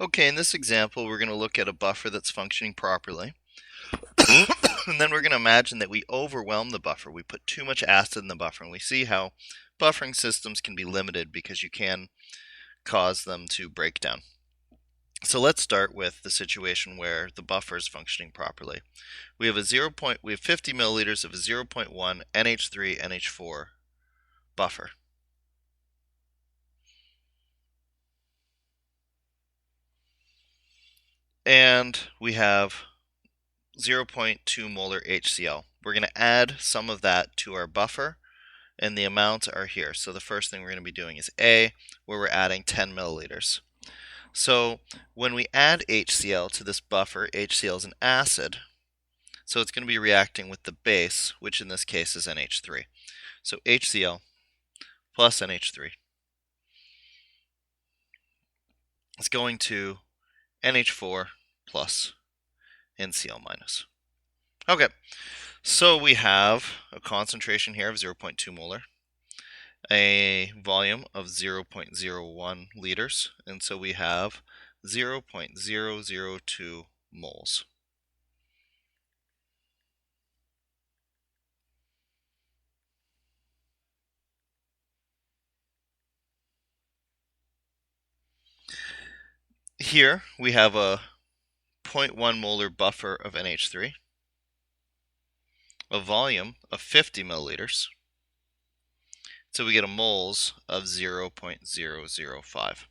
Okay, in this example, we're going to look at a buffer that's functioning properly. And then we're going to imagine that we overwhelm the buffer. We put too much acid in the buffer, and we see how buffering systems can be limited because you can cause them to break down. So let's start with the situation where the buffer is functioning properly. We have 50 milliliters of a 0.1 NH3 NH4 buffer. And we have 0.2 molar HCl. We're going to add some of that to our buffer, and the amounts are here. So the first thing we're going to be doing is A, where we're adding 10 milliliters. So when we add HCl to this buffer, HCl is an acid, so it's going to be reacting with the base, which in this case is NH3. So HCl plus NH3 is going to NH4 plus NCl minus. Okay, so we have a concentration here of 0.2 molar, a volume of 0.01 liters, and so we have 0.002 moles. Here we have a 0.1 molar buffer of NH3, a volume of 50 milliliters, so we get a moles of 0.005.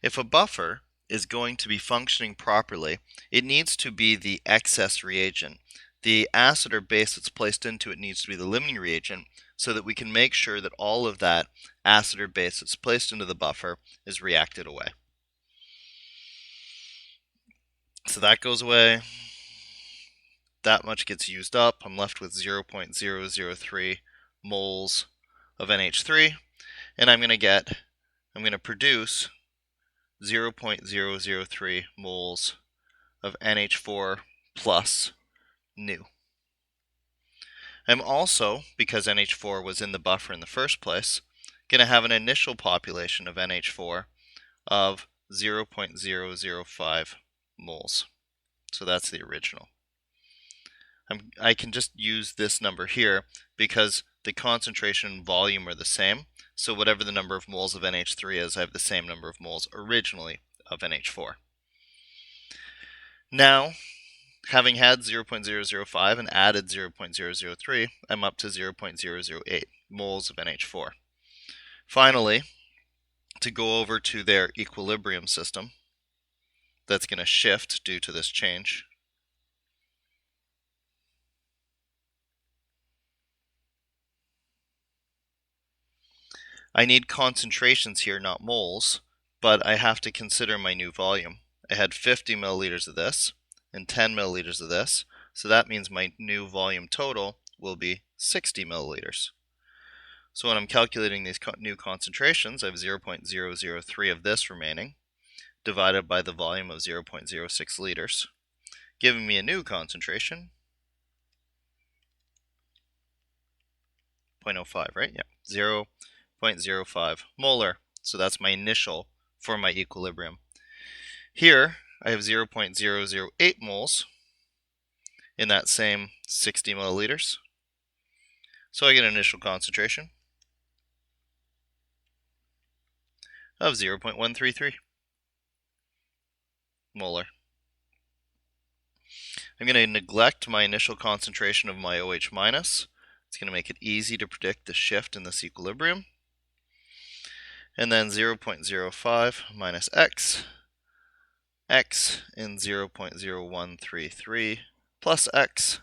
If a buffer is going to be functioning properly, it needs to be the excess reagent. The acid or base that's placed into it needs to be the limiting reagent so that we can make sure that all of that acid or base that's placed into the buffer is reacted away. So that goes away. That much gets used up. I'm left with 0.003 moles of NH3, and I'm going to produce 0.003 moles of NH4 plus nu. I'm also, because NH4 was in the buffer in the first place, going to have an initial population of NH4 of 0.005 moles. So that's the original. I can just use this number here because the concentration and volume are the same. So whatever the number of moles of NH3 is, I have the same number of moles originally of NH4. Now, having had 0.005 and added 0.003, I'm up to 0.008 moles of NH4. Finally, to go over to their equilibrium system, that's going to shift due to this change. I need concentrations here, not moles, but I have to consider my new volume. I had 50 milliliters of this and 10 milliliters of this, so that means my new volume total will be 60 milliliters. So when I'm calculating these new concentrations, I have 0.003 of this remaining, divided by the volume of 0.06 liters, giving me a new concentration, 0.05, right? Yeah, 0.05 molar. So that's my initial for my equilibrium. Here, I have 0.008 moles in that same 60 milliliters. So I get an initial concentration of 0.133 molar. I'm going to neglect my initial concentration of my OH minus. It's going to make it easy to predict the shift in this equilibrium. And then 0.05 minus x in 0.0133 plus x.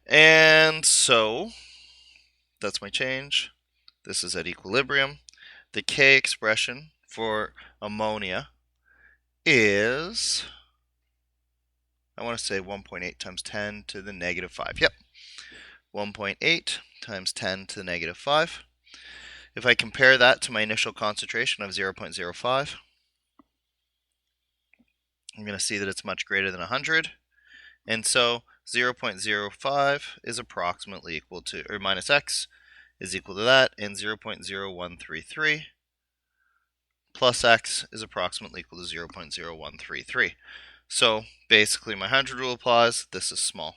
And so that's my change. This is at equilibrium. The K expression for ammonia is, I want to say 1.8 times 10 to the negative 5. Yep, 1.8 times 10 to the negative 5. If I compare that to my initial concentration of 0.05, I'm going to see that it's much greater than 100. And so 0.05 is approximately equal to, or minus x is equal to that, and 0.0133 plus x is approximately equal to 0.0133. So basically my 100 rule applies. This is small,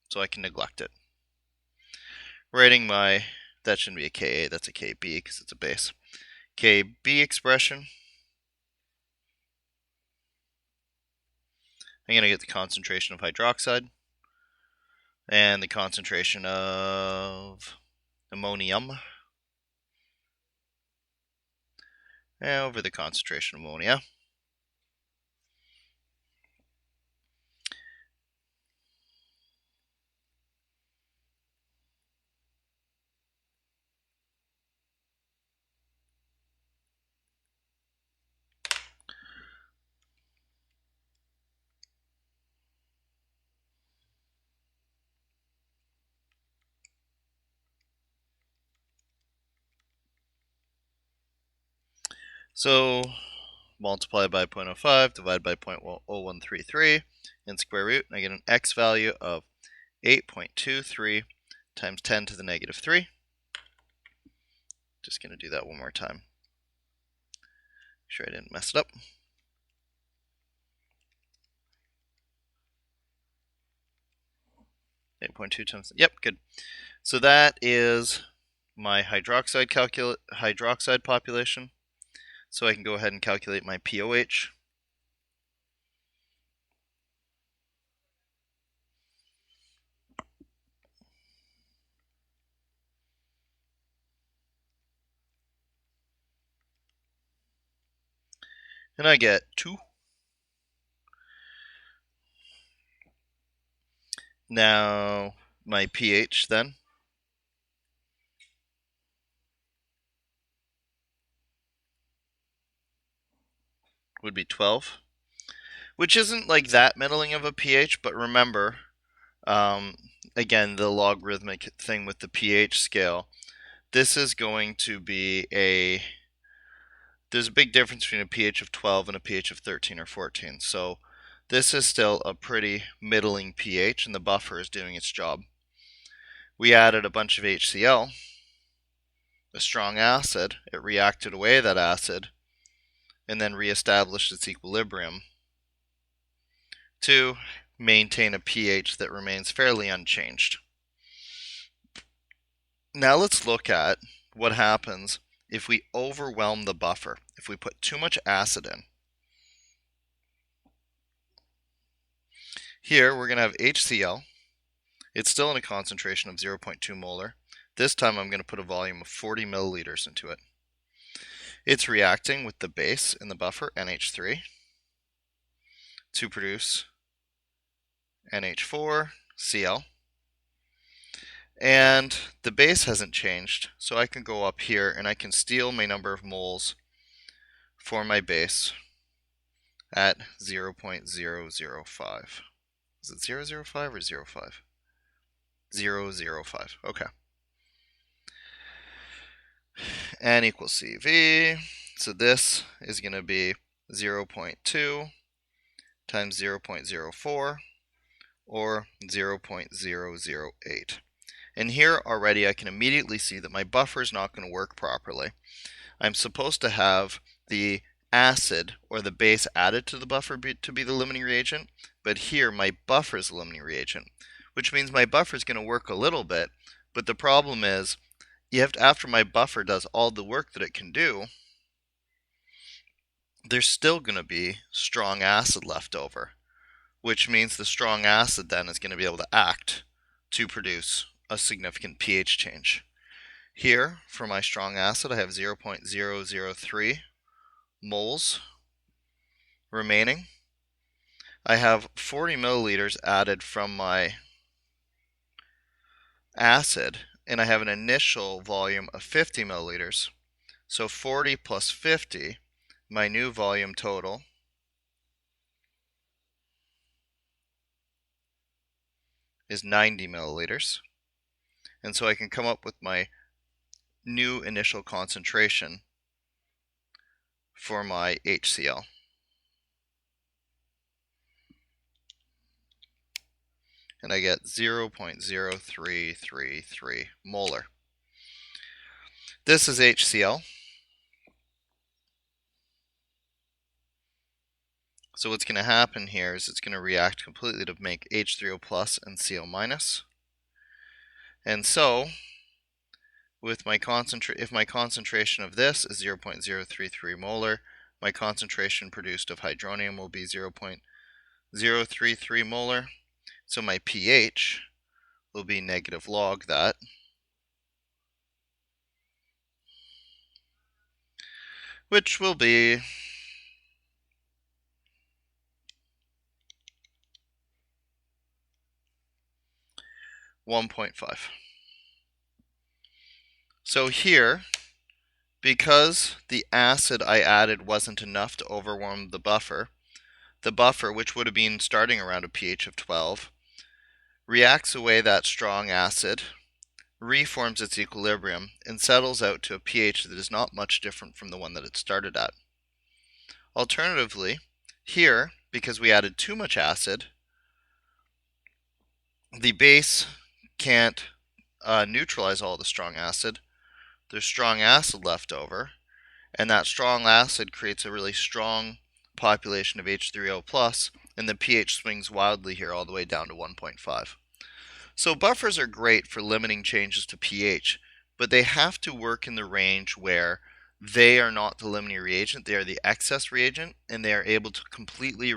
so I can neglect it. Writing my, that shouldn't be a Ka, that's a Kb because it's a base. Kb expression, I'm going to get the concentration of hydroxide and the concentration of ammonium over the concentration of ammonia. So multiply by 0.05, divide by 0.0133, and square root, and I get an x value of 8.23 times 10 to the negative 3. Just going to do that one more time. Make sure I didn't mess it up. 8.2 times, yep, good. So that is my hydroxide population. So I can go ahead and calculate my pOH. And I get 2. Now my pH then would be 12, which isn't like that middling of a pH, but remember, again, the logarithmic thing with the pH scale, this is going to be there's a big difference between a pH of 12 and a pH of 13 or 14. So this is still a pretty middling pH, and the buffer is doing its job. We added a bunch of HCl, a strong acid. It reacted away that acid and then reestablished its equilibrium to maintain a pH that remains fairly unchanged. Now let's look at what happens if we overwhelm the buffer, if we put too much acid in. Here we're going to have HCl. It's still in a concentration of 0.2 molar. This time I'm going to put a volume of 40 milliliters into it. It's reacting with the base in the buffer, NH3, to produce NH4Cl. And the base hasn't changed, so I can go up here and I can steal my number of moles for my base at 0.005. Is it 005 or 05? 005, okay. N equals CV, so this is going to be 0.2 times 0.04 or 0.008. And here already I can immediately see that my buffer is not going to work properly. I'm supposed to have the acid or the base added to the buffer to be the limiting reagent, but here my buffer is the limiting reagent, which means my buffer is going to work a little bit, but the problem is after my buffer does all the work that it can do, there's still going to be strong acid left over, which means the strong acid then is going to be able to act to produce a significant pH change. Here, for my strong acid, I have 0.003 moles remaining. I have 40 milliliters added from my acid, and I have an initial volume of 50 milliliters. So 40 plus 50, my new volume total is 90 milliliters. And so I can come up with my new initial concentration for my HCl. And I get 0.0333 molar. This is HCl. So what's going to happen here is it's going to react completely to make H3O plus and CO minus. And so, with my if my concentration of this is 0.033 molar, my concentration produced of hydronium will be 0.033 molar. So my pH will be negative log that. Which will be 1.5. So here, because the acid I added wasn't enough to overwhelm the buffer, which would have been starting around a pH of 12, reacts away that strong acid, reforms its equilibrium, and settles out to a pH that is not much different from the one that it started at. Alternatively, here, because we added too much acid, the base can't neutralize all the strong acid. There's strong acid left over, and that strong acid creates a really strong population of H3O plus, and the pH swings wildly here all the way down to 1.5. So buffers are great for limiting changes to pH, but they have to work in the range where they are not the limiting reagent, they are the excess reagent, and they are able to completely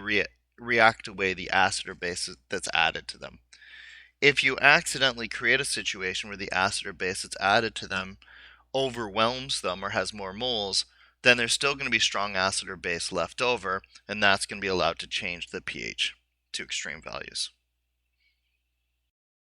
react away the acid or base that's added to them. If you accidentally create a situation where the acid or base that's added to them overwhelms them or has more moles, then there's still going to be strong acid or base left over, and that's going to be allowed to change the pH to extreme values.